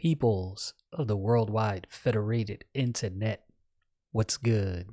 peoples of the worldwide federated internet. What's good?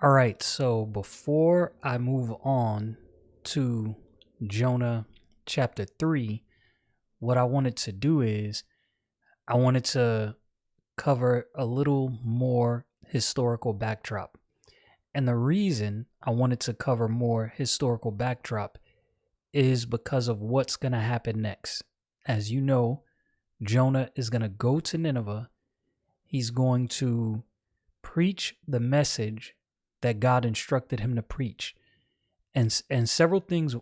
All right, so before I move on to Jonah chapter 3, what I wanted to do is I wanted to cover a little more historical backdrop. And the reason I wanted to cover more historical backdrop is because of what's going to happen next. As you know, Jonah is going to go to Nineveh. He's going to preach the message that God instructed him to preach. And several things,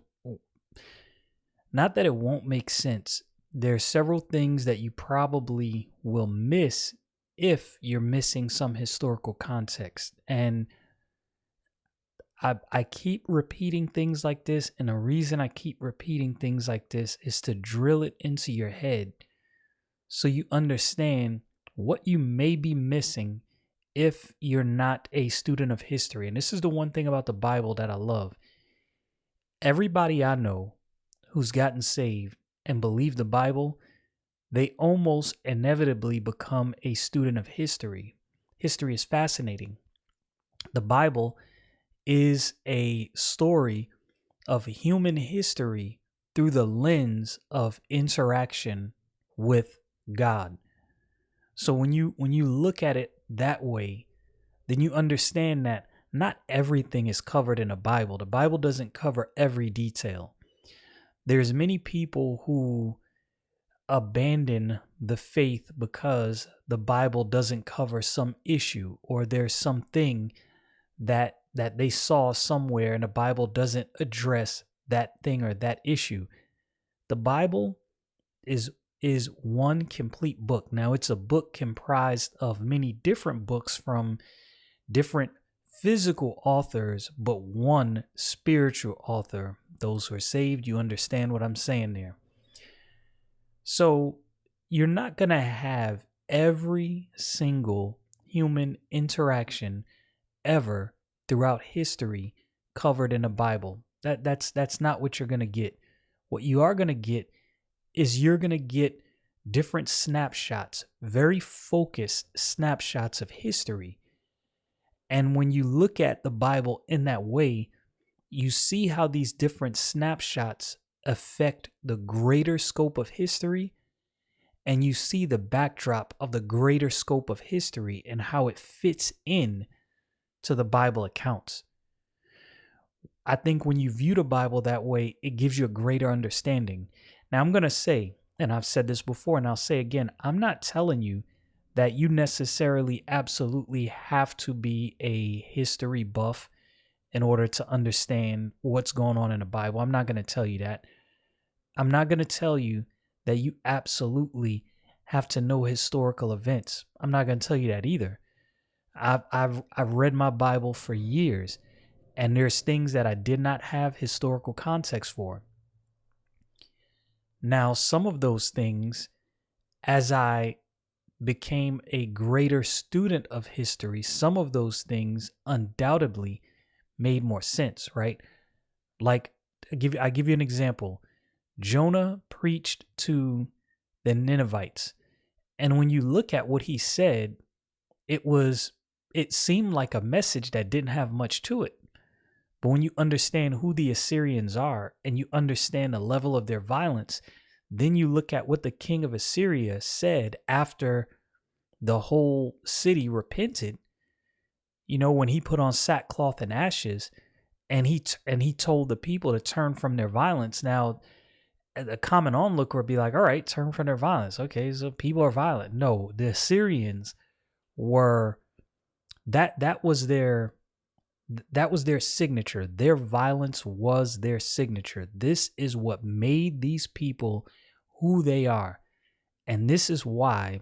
not that it won't make sense, there's several things that you probably will miss if you're missing some historical context. And I keep repeating things like this, and the reason I keep repeating things like this is to drill it into your head so you understand what you may be missing if you're not a student of history. And this is the one thing about the Bible that I love. Everybody I know who's gotten saved and believed the Bible, they almost inevitably become a student of history. History is fascinating. The Bible is a story of human history through the lens of interaction with God. So when you look at it that way, then you understand that not everything is covered in the Bible. The Bible doesn't cover every detail. There's many people who abandon the faith because the Bible doesn't cover some issue, or there's something that they saw somewhere and the Bible doesn't address that thing or that issue. The Bible is one complete book. Now, it's a book comprised of many different books from different physical authors, but one spiritual author. Those who are saved, you understand what I'm saying there. So you're not going to have every single human interaction ever throughout history covered in the Bible. That's not what you're going to get. What you are going to get is you're going to get different snapshots, very focused snapshots of history. And when you look at the Bible in that way, you see how these different snapshots affect the greater scope of history, and you see the backdrop of the greater scope of history and how it fits in to the Bible accounts. I think when you view the Bible that way, it gives you a greater understanding. Now, I'm going to say, and I've said this before and I'll say again, I'm not telling you that you necessarily absolutely have to be a history buff in order to understand what's going on in the Bible. I'm not going to tell you that. I'm not going to tell you that you absolutely have to know historical events. I'm not going to tell you that either. I've read my Bible for years, and there's things that I did not have historical context for. Now, some of those things, as I became a greater student of history, some of those things undoubtedly made more sense, right? Like, I give you an example. Jonah preached to the Ninevites, and when you look at what he said, it seemed like a message that didn't have much to it. But when you understand who the Assyrians are and you understand the level of their violence, then you look at what the king of Assyria said after the whole city repented. You know, when he put on sackcloth and ashes, and he told the people to turn from their violence. Now, a common onlooker would be like, all right, turn from their violence. Okay, so people are violent. No, the Assyrians were, that was their signature. Their violence was their signature. This is what made these people who they are. And this is why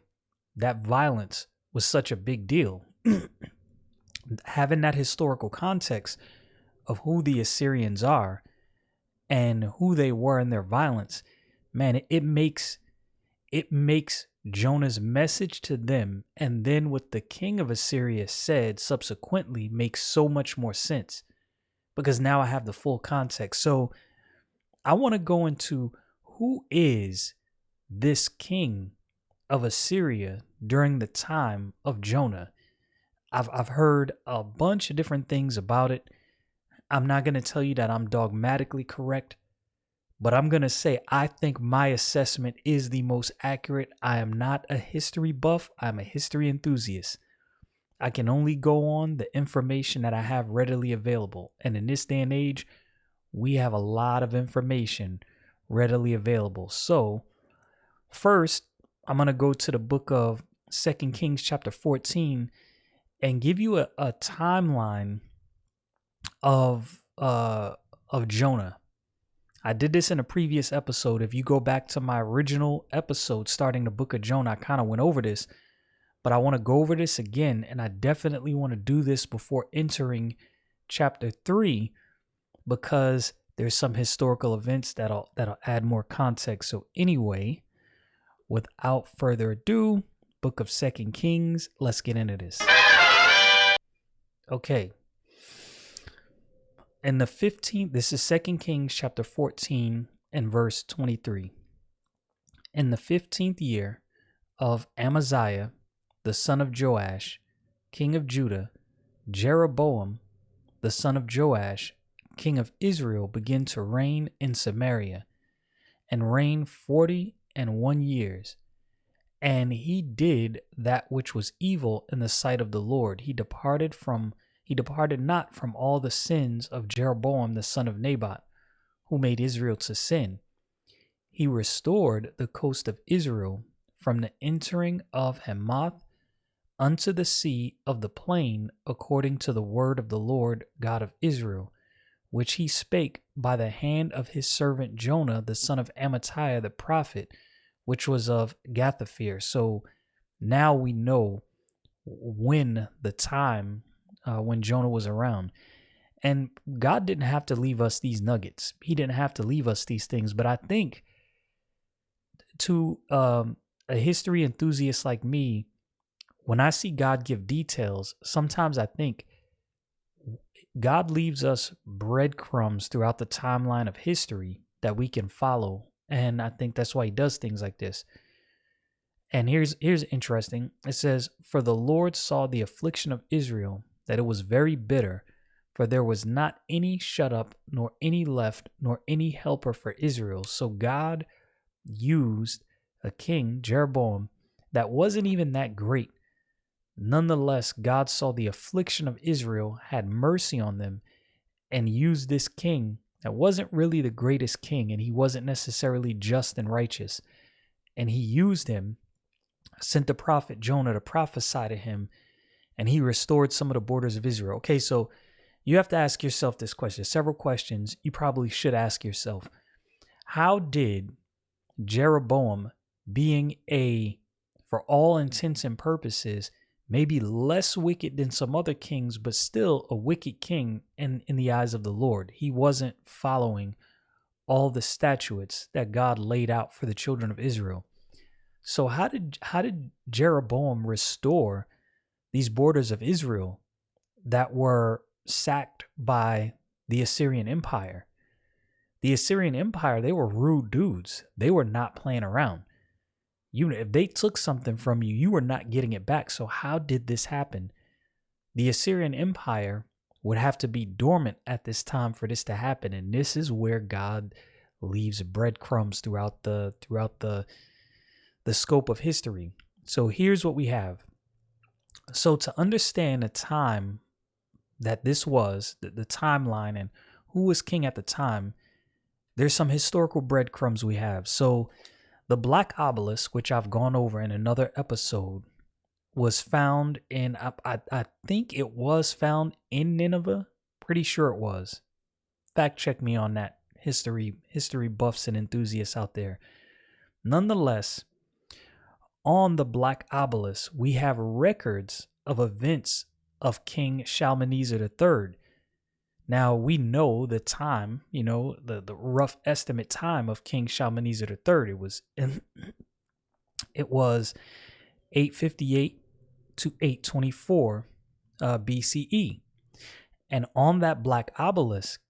that violence was such a big deal. Having that historical context of who the Assyrians are and who they were in their violence, man, it makes Jonah's message to them and then what the king of Assyria said subsequently makes so much more sense because now I have the full context. So I want to go into who is this king of Assyria during the time of Jonah. I've heard a bunch of different things about it. I'm not going to tell you that I'm dogmatically correct, but I'm going to say I think my assessment is the most accurate. I am not a history buff. I'm a history enthusiast. I can only go on the information that I have readily available. And in this day and age, we have a lot of information readily available. So first, I'm going to go to the book of 2 Kings chapter 14 and give you a timeline of Jonah. I did this in a previous episode. If you go back to my original episode starting the book of Jonah, I kind of went over this, but I want to go over this again, and I definitely want to do this before entering chapter 3 because there's some historical events that'll add more context. So anyway, without further ado, book of 2 Kings, let's get into this. Okay. In the 15th, this is 2 Kings chapter 14 and verse 23. In the 15th year of Amaziah, the son of Joash, king of Judah, Jeroboam, the son of Joash, king of Israel, began to reign in Samaria, and reigned 41 years. And he did that which was evil in the sight of the Lord. He departed not from all the sins of Jeroboam the son of Nebat, who made Israel to sin. He restored the coast of Israel from the entering of Hamath unto the sea of the plain, according to the word of the Lord God of Israel, which he spake by the hand of his servant Jonah the son of Amittai the prophet, which was of Gathhepher. So now we know when the time when Jonah was around. And God didn't have to leave us these nuggets. He didn't have to leave us these things. But I think to a history enthusiast like me, when I see God give details, sometimes I think God leaves us breadcrumbs throughout the timeline of history that we can follow. And I think that's why he does things like this. And here's interesting. It says, "For the Lord saw the affliction of Israel, that it was very bitter, for there was not any shut up, nor any left, nor any helper for Israel." So God used a king, Jeroboam, that wasn't even that great. Nonetheless, God saw the affliction of Israel, had mercy on them, and used this king that wasn't really the greatest king, and he wasn't necessarily just and righteous. And he used him, sent the prophet Jonah to prophesy to him, and he restored some of the borders of Israel. Okay, so you have to ask yourself this question. Several questions you probably should ask yourself. How did Jeroboam, being for all intents and purposes, maybe less wicked than some other kings, but still a wicked king in the eyes of the Lord, he wasn't following all the statutes that God laid out for the children of Israel. So how did Jeroboam restore these borders of Israel that were sacked by the Assyrian Empire? The Assyrian Empire, they were rude dudes. They were not playing around. If they took something from you, you were not getting it back. So how did this happen? The Assyrian Empire would have to be dormant at this time for this to happen. And this is where God leaves breadcrumbs throughout the scope of history. So here's what we have. So to understand the time that this was, the timeline and who was king at the time, there's some historical breadcrumbs we have. So the Black Obelisk, which I've gone over in another episode, was found in, I think it was found in Nineveh. Pretty sure it was. Fact check me on that, history buffs and enthusiasts out there. Nonetheless, on the Black Obelisk, we have records of events of King Shalmaneser III. Now we know the time, the rough estimate time of King Shalmaneser III. It was 858 to 824 BCE. And on that Black Obelisk,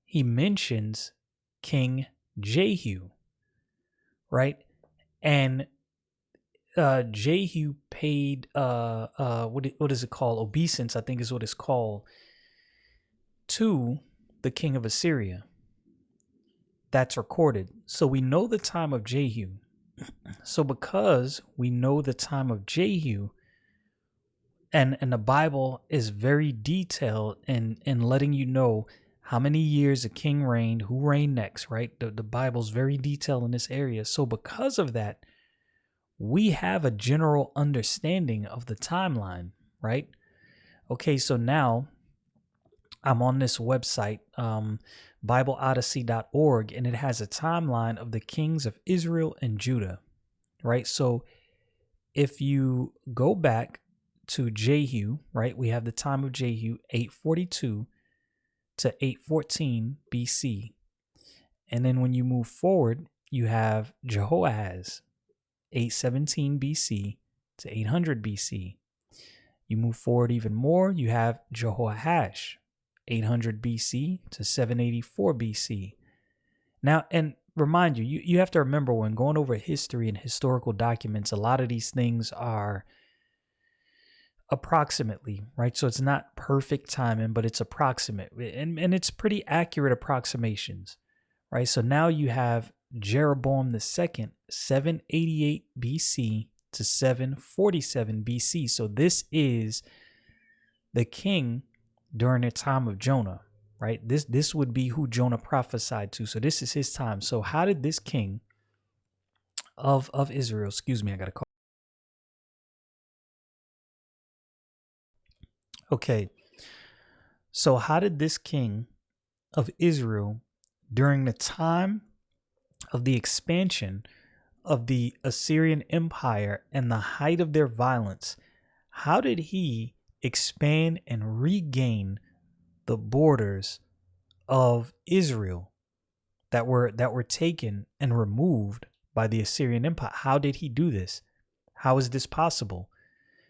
he mentions King Jehu, right? And Jehu paid what is it called? Obeisance, I think is what it's called, to the king of Assyria. That's recorded. So we know the time of Jehu. So because we know the time of Jehu, and the Bible is very detailed in letting you know how many years a king reigned, who reigned next, right? The Bible's very detailed in this area. So because of that, we have a general understanding of the timeline, right? Okay, so now I'm on this website, BibleOdyssey.org, and it has a timeline of the kings of Israel and Judah, right? So if you go back to Jehu, right, we have the time of Jehu, 842 to 814 BC. And then when you move forward, you have Jehoahaz, 817 BC to 800 BC. You move forward even more, you have Jehoash, 800 BC to 784 BC. Now, and remind you, you have to remember when going over history and historical documents, a lot of these things are approximately, right? So it's not perfect timing, but it's approximate. And it's pretty accurate approximations, right? So now you have Jeroboam II, 788 BC to 747 BC. So this is the king during the time of Jonah, right? This would be who Jonah prophesied to. So this is his time. So how did this king of Israel, excuse me, I got to call. Okay. So how did this king of Israel during the time of the expansion of the Assyrian Empire and the height of their violence, how did he expand and regain the borders of Israel that were taken and removed by the Assyrian Empire? How did he do this? How is this possible?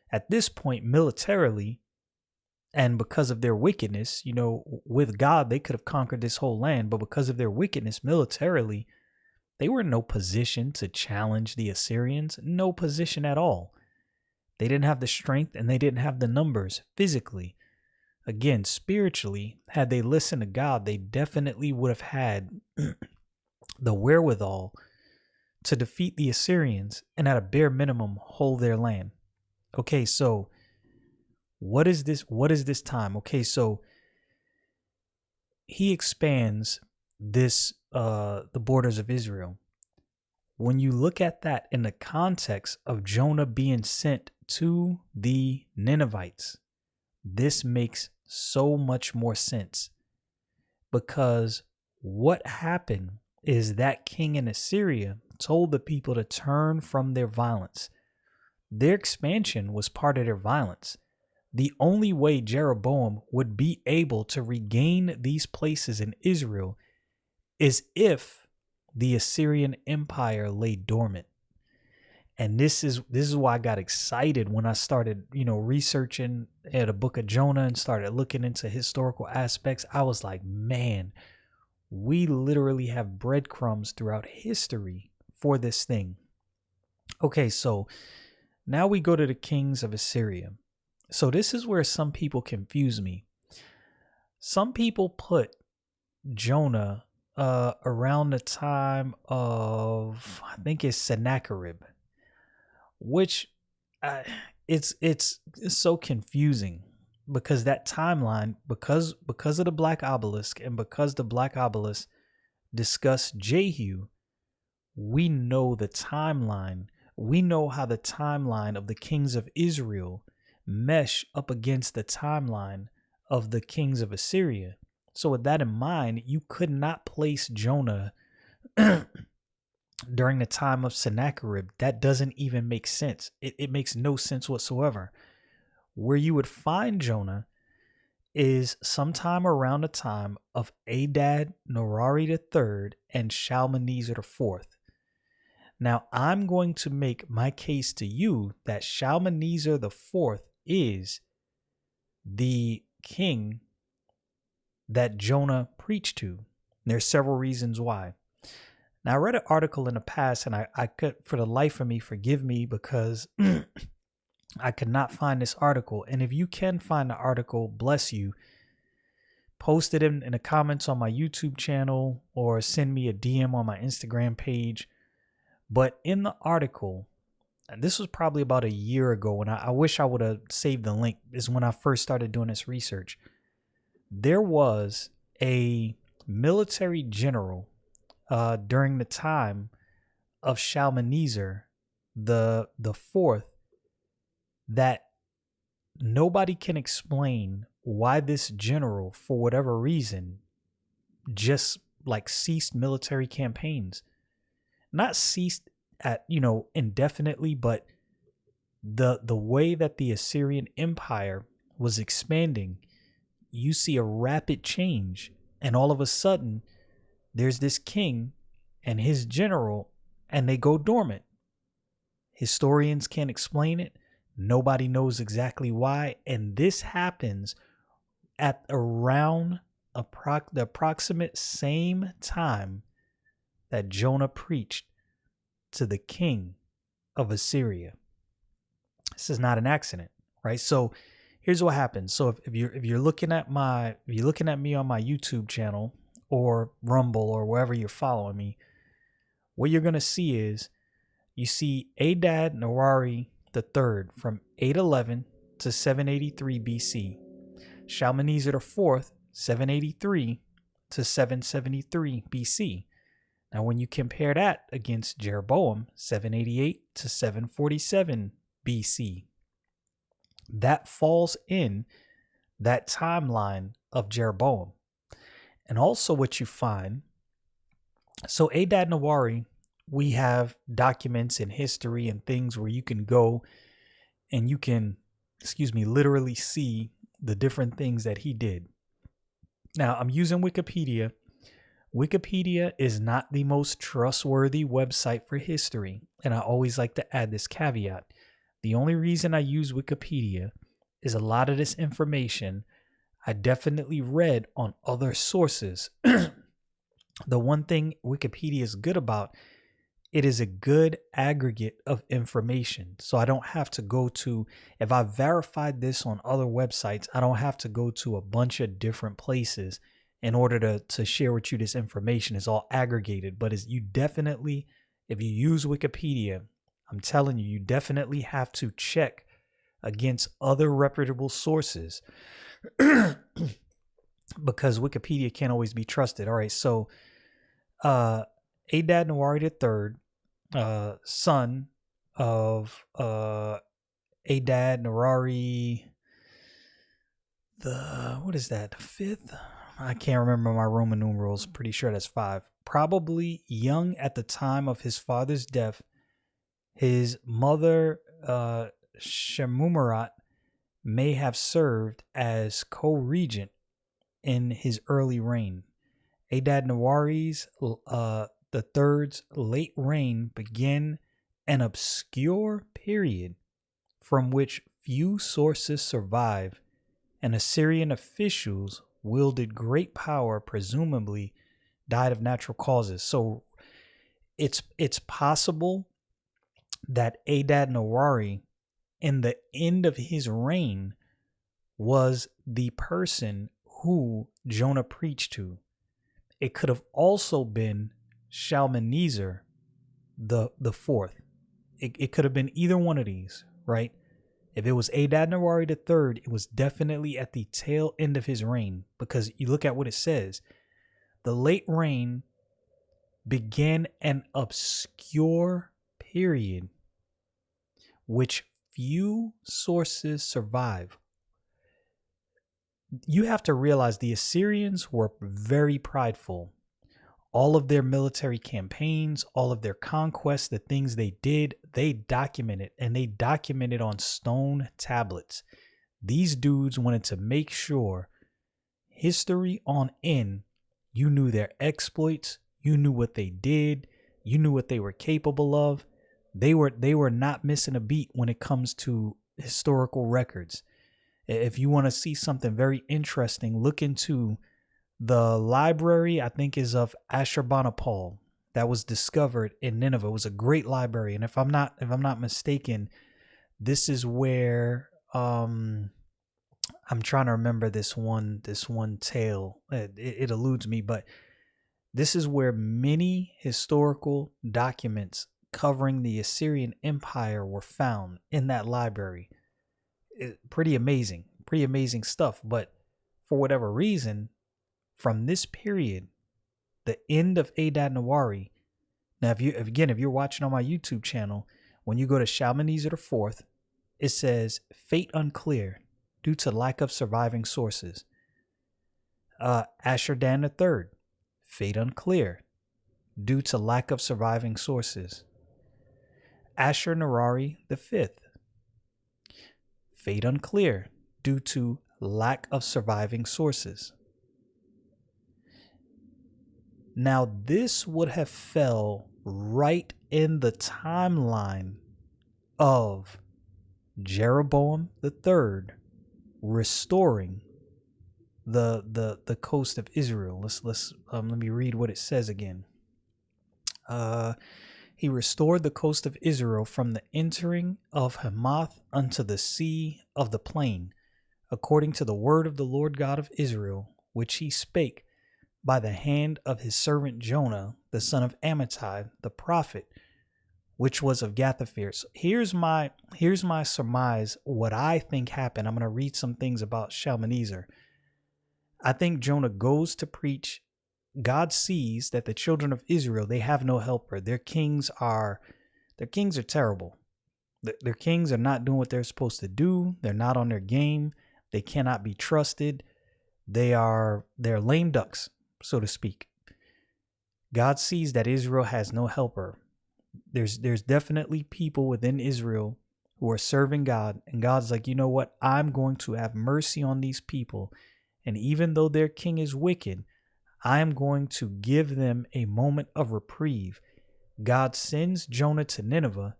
At this point, militarily, and because of their wickedness, with God, they could have conquered this whole land, but because of their wickedness militarily, they were in no position to challenge the Assyrians, no position at all. They didn't have the strength and they didn't have the numbers physically. Again, spiritually, had they listened to God, they definitely would have had the wherewithal to defeat the Assyrians and at a bare minimum hold their land. Okay, so what is this? What is this time? Okay, so he expands the borders of Israel. When you look at that in the context of Jonah being sent to the Ninevites, this makes so much more sense, because what happened is that king in Assyria told the people to turn from their violence. Their expansion was part of their violence. The only way Jeroboam would be able to regain these places in Israel is if the Assyrian Empire lay dormant. And this is why I got excited when I started, researching at a book of Jonah and started looking into historical aspects. I was like, man, we literally have breadcrumbs throughout history for this thing. Okay, so now we go to the kings of Assyria. So this is where some people confuse me. Some people put Jonah around the time of, I think it's Sennacherib, which it's so confusing, because that timeline, because of the Black Obelisk, and because the Black Obelisk discussed Jehu, we know the timeline. We know how the timeline of the kings of Israel mesh up against the timeline of the kings of Assyria. So with that in mind, you could not place Jonah during the time of Sennacherib. That doesn't even make sense. It makes no sense whatsoever. Where you would find Jonah is sometime around the time of Adad Norari III and Shalmaneser IV. Now, I'm going to make my case to you that Shalmaneser IV is the king that Jonah preached to. There's several reasons why. Now, I read an article in the past, and I could, for the life of me, forgive me because I could not find this article. And if you can find the article, bless you. Post it in the comments on my YouTube channel or send me a DM on my Instagram page. But in the article, and this was probably about a year ago, and I wish I would have saved the link, is when I first started doing this research. There was a military general during the time of Shalmaneser the fourth that nobody can explain why this general, for whatever reason, just like ceased military campaigns. Not ceased at, indefinitely, but the way that the Assyrian Empire was expanding, you see a rapid change, and all of a sudden there's this king and his general, and they go dormant. Historians can't explain it. Nobody knows exactly why, and this happens at around the approximate same time that Jonah preached to the king of Assyria. This is not an accident, right? So here's what happens. So if you're looking at me on my YouTube channel or Rumble or wherever you're following me, what you're gonna see is you see Adad Norari III from 811 to 783 BC, Shalmaneser IV 783 to 773 BC. Now, when you compare that against Jeroboam 788 to 747 BC, that falls in that timeline of Jeroboam. And also what you find, so Adad Nawari, we have documents in history and things where you can go and you can, literally see the different things that he did. Now, I'm using Wikipedia. Wikipedia is not the most trustworthy website for history, and I always like to add this caveat. The only reason I use Wikipedia is a lot of this information I definitely read on other sources. The one thing Wikipedia is good about, it is a good aggregate of information. So I don't have to go to, if I verified this on other websites, I don't have to go to a bunch of different places in order to share with you this information. It's all aggregated, but you definitely, if you use Wikipedia, I'm telling you, you definitely have to check against other reputable sources because Wikipedia can't always be trusted. All right, so Adad Nawari III, son of Adad Nawari, what is that, the fifth? I can't remember my Roman numerals. Pretty sure that's 5. Probably young at the time of his father's death. His mother, Shemumerat, may have served as co-regent in his early reign. Adad Nawari's the third's late reign began an obscure period from which few sources survive, and Assyrian officials wielded great power, presumably died of natural causes. So it's possible that Adad Nawari, in the end of his reign, was the person who Jonah preached to. It could have also been Shalmaneser the fourth. It could have been either one of these, right? If it was Adad Nawari III, it was definitely at the tail end of his reign, because you look at what it says. The late reign began an obscure period which few sources survive. You have to realize the Assyrians were very prideful. All of their military campaigns, all of their conquests, the things they did, they documented, and they documented on stone tablets. These dudes wanted to make sure history on in, you knew their exploits, you knew what they did, you knew what they were capable of. They were not missing a beat when it comes to historical records. If you want to see something very interesting, look into the library, I think, is of Ashurbanipal that was discovered in Nineveh. It was a great library, and if I'm not mistaken, this is where I'm trying to remember this one tale. It eludes me, but this is where many historical documents covering the Assyrian Empire were found in that library. Pretty amazing stuff. But for whatever reason, from this period, the end of Adad Nawari. Now, if you're watching on my YouTube channel, when you go to Shalmaneser IV, it says fate unclear due to lack of surviving sources. Ashur-Dan III, fate unclear due to lack of surviving sources. Ashur-Narari V, fate unclear due to lack of surviving sources. Now, this would have fell right in the timeline of Jeroboam III restoring the coast of Israel. Let me read what it says again. He restored the coast of Israel from the entering of Hamath unto the sea of the plain, according to the word of the Lord God of Israel, which he spake by the hand of his servant Jonah, the son of Amittai, the prophet, which was of Gath-hepher. So here's my surmise, what I think happened. I'm going to read some things about Shalmaneser. I think Jonah goes to preach. God sees that the children of Israel, they have no helper. Their kings are terrible. Their kings are not doing what they're supposed to do. They're not on their game. They cannot be trusted. They're lame ducks, so to speak. God sees that Israel has no helper. There's definitely people within Israel who are serving God, and God's like, you know what? I'm going to have mercy on these people, and even though their king is wicked, I am going to give them a moment of reprieve. God sends Jonah to Nineveh.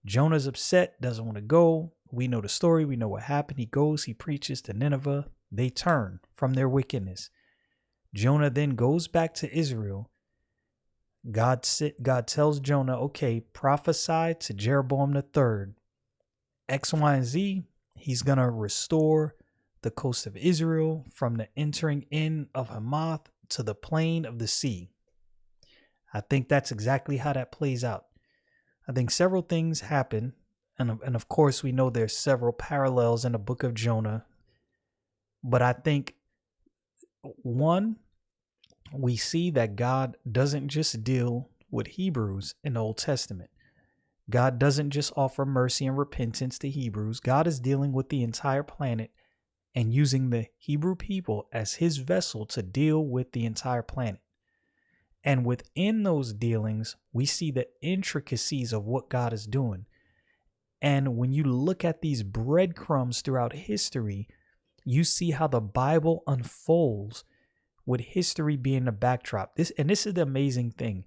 Jonah's upset, doesn't want to go. We know the story. We know what happened. He goes, he preaches to Nineveh. They turn from their wickedness. Jonah then goes back to Israel. God tells Jonah, okay, prophesy to Jeroboam III. X, Y, and Z, he's going to restore the coast of Israel from the entering in of Hamath to the plain of the sea. I think that's exactly how that plays out. I think several things happen. And of course, we know there's several parallels in the book of Jonah. But I think, one, we see that God doesn't just deal with Hebrews in the Old Testament. God doesn't just offer mercy and repentance to Hebrews. God is dealing with the entire planet and using the Hebrew people as his vessel to deal with the entire planet. And within those dealings, we see the intricacies of what God is doing. And when you look at these breadcrumbs throughout history, you see how the Bible unfolds with history being the backdrop. This is the amazing thing.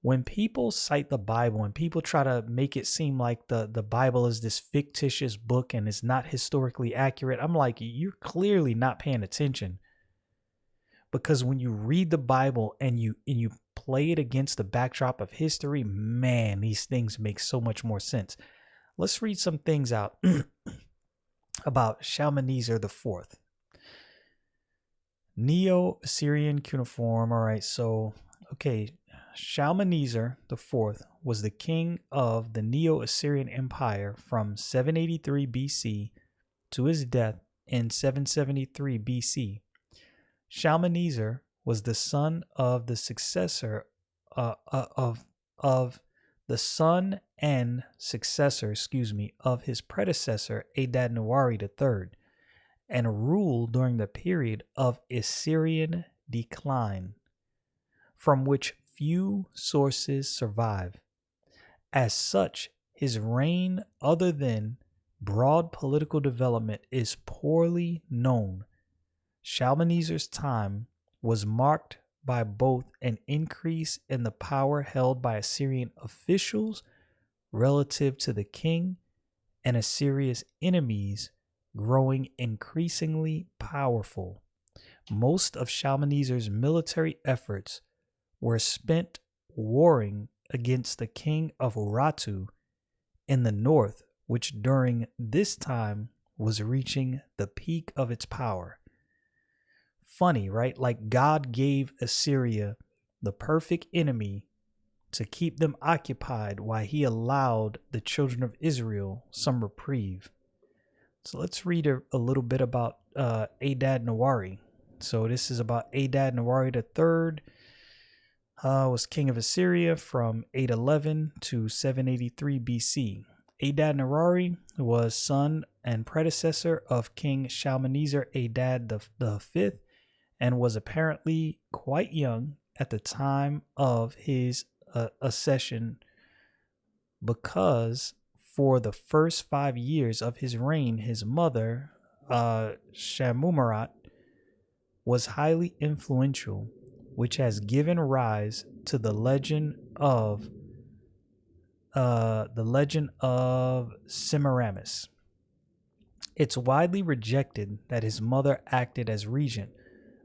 When people cite the Bible and people try to make it seem like the Bible is this fictitious book and it's not historically accurate, I'm like, you're clearly not paying attention. Because when you read the Bible and you play it against the backdrop of history, man, these things make so much more sense. Let's read some things out about Shalmaneser IV. Neo-Assyrian cuneiform. All right, so, okay, Shalmaneser IV was the king of the Neo-Assyrian Empire from 783 BC to his death in 773 BC. Shalmaneser was the son of the successor of his predecessor Adad Nawari III, and ruled during the period of Assyrian decline. from which few sources survive. As such, his reign, other than broad political development, is poorly known. Shalmaneser's time was marked by both an increase in the power held by Assyrian officials relative to the king and Assyria's enemies growing increasingly powerful. Most of Shalmaneser's military efforts were spent warring against the king of Urartu in the north, which during this time was reaching the peak of its power. Funny, right? Like God gave Assyria the perfect enemy to keep them occupied while he allowed the children of Israel some reprieve. So let's read a little bit about Adad Nawari. So this is about Adad Nawari III, was king of Assyria from 811 to 783 BC. Adad Nawari was son and predecessor of King Shalmaneser Adad the fifth, and was apparently quite young at the time of his accession, because for the first 5 years of his reign, his mother, Shamumarat, was highly influential, which has given rise to the legend of Semiramis. It's widely rejected that his mother acted as regent,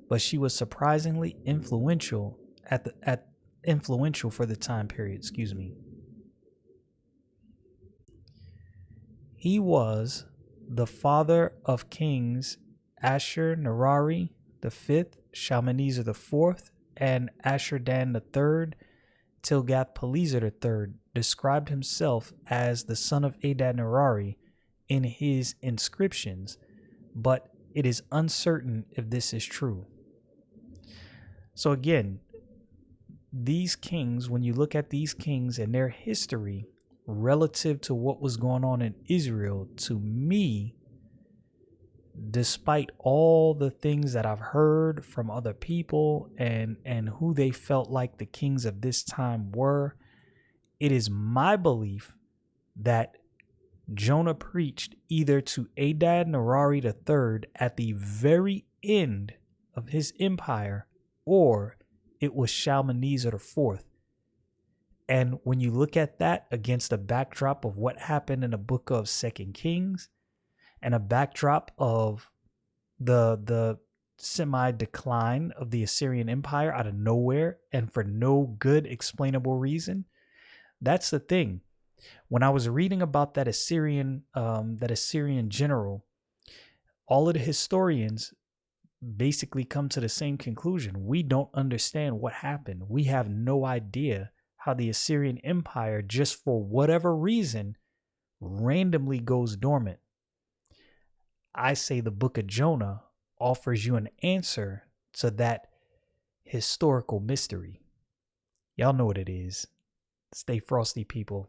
but she was surprisingly influential influential for the time period. Excuse me. He was the father of kings Ashur-Narari the fifth, Shalmaneser the fourth, and Ashur-Dan the third. Tilgath-Pileser the third described himself as the son of Adad-Nirari in his inscriptions, but it is uncertain if this is true. So again, these kings, when you look at these kings and their history relative to what was going on in Israel, to me, despite all the things that I've heard from other people and who they felt like the kings of this time were, it is my belief that Jonah preached either to Adad-Nirari III at the very end of his empire, or it was Shalmaneser IV. And when you look at that against a backdrop of what happened in the book of 2 Kings, and a backdrop of the semi-decline of the Assyrian Empire out of nowhere and for no good explainable reason, that's the thing. When I was reading about that Assyrian general, all of the historians basically come to the same conclusion. We don't understand what happened. We have no idea how the Assyrian Empire, just for whatever reason, randomly goes dormant. I say the book of Jonah offers you an answer to that historical mystery. Y'all know what it is. Stay frosty, people.